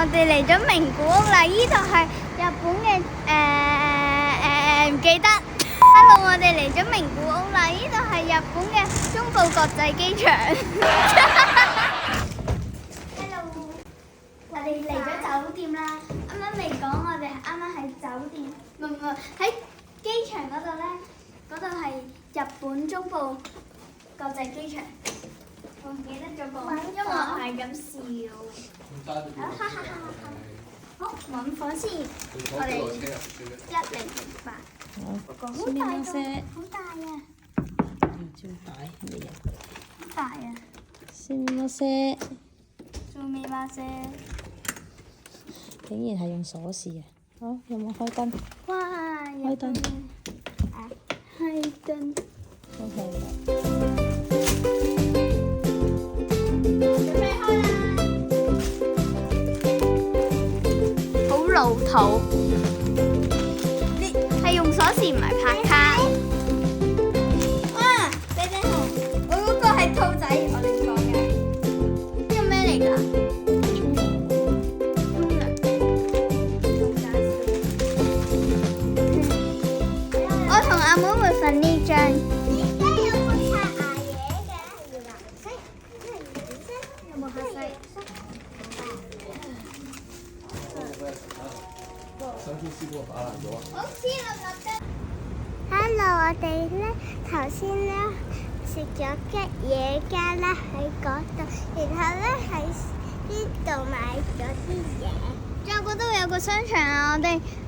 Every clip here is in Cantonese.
我哋嚟咗名古屋啦，呢度係日本嘅唔記得。Hello， 我哋嚟咗名古屋啦，呢度係日本嘅中部國際機場。Hello， 我哋嚟咗酒店啦。啱啱未講，我哋啱啱喺酒店，唔喺機場嗰度咧，嗰度係日本中部國際機場。我唔記得咗講，因為我係咁笑。好，揾房先。我哋1008。好大㗎，好大啊！超大咩人？好大啊！すみません。做咩嘛啫？竟然係用鎖匙啊！好，有冇開燈？哇！開燈。開燈。OK 啦。準備開啦！好老土。你係用鎖匙唔係拍卡。哇！俾你好，我嗰個係兔仔，我哋講嘅。呢個咩嚟㗎？我同阿妹會瞓呢張。而家有個刷牙嘢嘅，要藍色，藍色，有冇黑色？好黐立立嘅。Hello， 我哋咧頭先咧食咗吉野家啦喺嗰度，然後咧喺呢度買咗啲嘢。仲有嗰度有個商場啊，我哋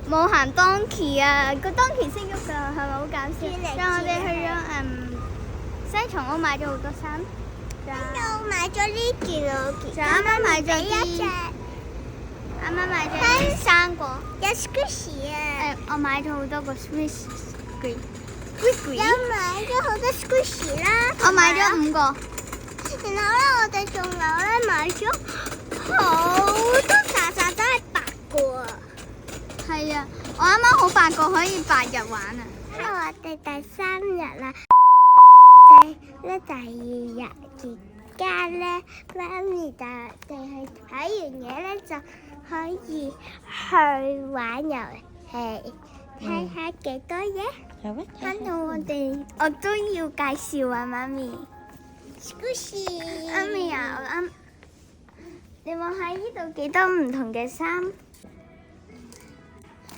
冇行 Donkey 啊，個 Donkey 識喐㗎，係咪好搞笑？然後我哋去咗西松屋買咗好多衫。又買咗呢件啊，就啱啱買咗一隻。啱啱買咗啲生果，有 squishy 啊！我買咗好多個 squishy， 有買咗好多 squishy 啦。我買咗5個。然後咧，我哋仲有咧買咗好多渣渣，都係8個啊！係啊，我啱啱好8個可以8日玩啊！我哋第3日啦，第2日而家咧，媽咪就係睇完嘢咧就可以去玩遊戲，睇下幾多嘢。好啊。跟住我都要介紹啊，媽咪。Squishy。媽咪啊，你望下呢度幾多唔同嘅衫。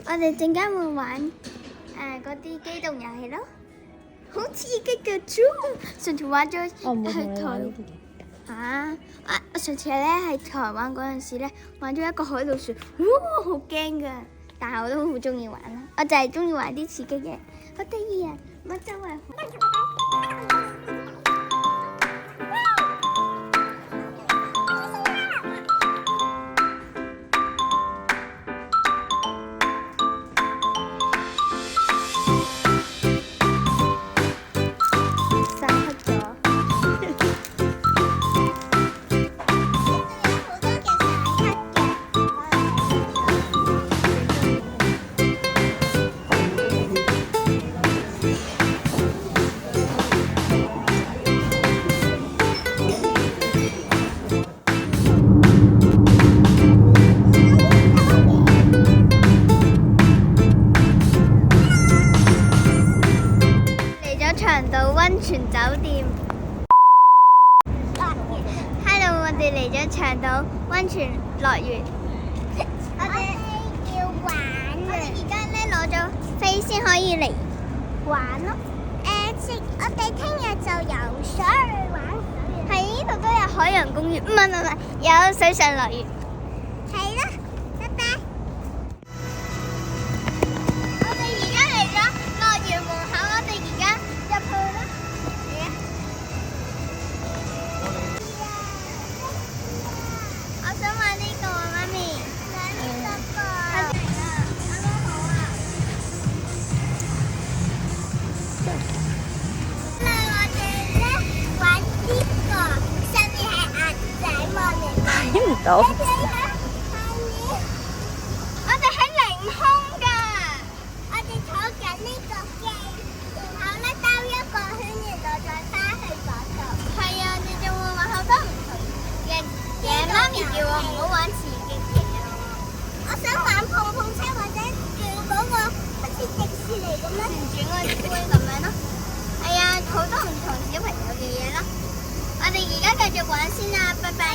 我哋陣間會玩嗰啲機動遊戲咯，好刺激嘅啫！上次玩咗去台。我上次咧喺台灣嗰陣時咧玩咗一個海盜船，好驚㗎，但係我都好中意玩啦。我就係中意玩啲刺激嘅，好得意啊！乜周圍長島溫泉酒店。Hello， 我哋嚟咗長島溫泉樂園。我哋要玩啊！我哋而家咧攞咗飛先可以嚟玩咯。我哋聽日就游水玩。係呢度都有海洋公園，唔係，有水上樂園。係啦，拜拜。我哋而家嚟咗樂園門口，我哋而家入去啦。我想玩呢個啊，媽咪。玩呢個。啱啱好啊。我哋咧玩呢個，上面係鴨仔望嚟。睇唔到。我哋喺凌空㗎。我哋坐緊呢個機，然後咧兜一個圈，然後再翻去嗰度。係啊，你仲會玩好多唔同嘅嘢。媽咪叫我唔好玩刺激嘅。想玩碰碰車或者轉嗰個好似迪士尼咁樣旋轉個杯咁樣咯。係啊，好多唔同小朋友嘅嘢咯。我哋而家繼續玩先啦，拜拜。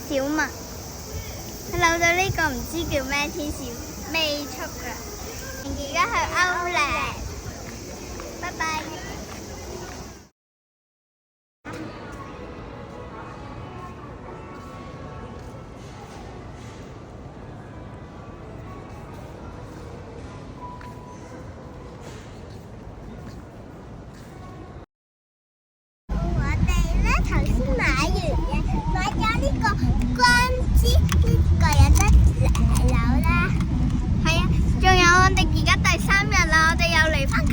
小麥，佢扭到呢個唔知叫咩天使微速㗎，而家去歐力，拜拜。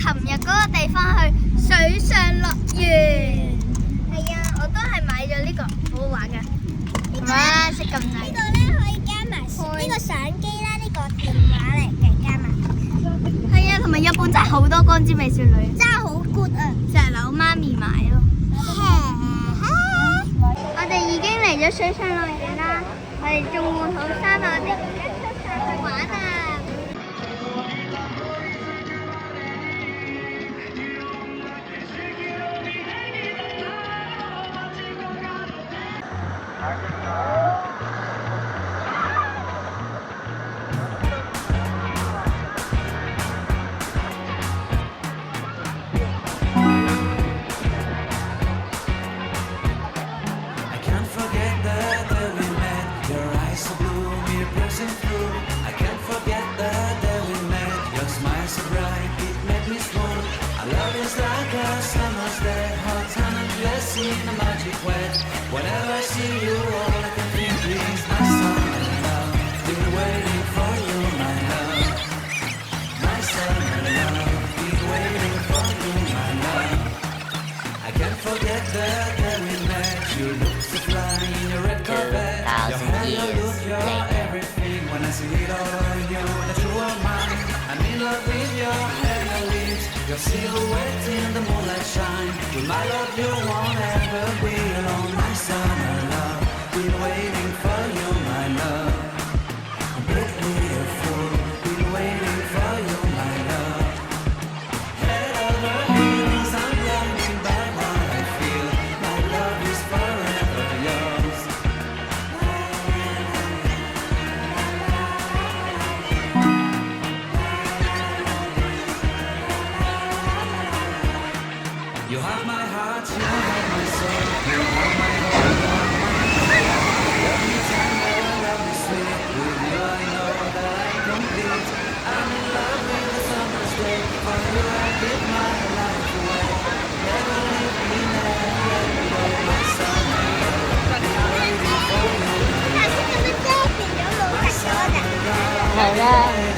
琴日嗰個地方去水上樂園，係啊，我都係買咗呢個，好好玩㗎。哇，識咁大！呢個咧可以加埋呢個相機啦，呢個電話嚟嘅加埋。係啊，同埋日本真係好多光之美少女，真係好 good 啊！成日扭媽咪買咯。我哋已經嚟咗水上樂園啦，我哋仲換好衫啊，我哋而家出上去玩啊！I can't forget the day we met. Your eyes so blue, me a present Your silhouette in the moonlight shine. With my love you won't ever be alone. My summer love, been waiting for you, my love. Completely a fool, been waiting for you, my love. Head over heels, I'm blinded by what I feel. My love is forever yours. You have my heart, you have my soul, you have my whole heart, love me tender, love me sweet. With you I know that I'm complete. I'm in love with the summer's day. For you I give my life away. Never leave me, never let me go. My summer love, been waiting for you. My summer love, 係啦。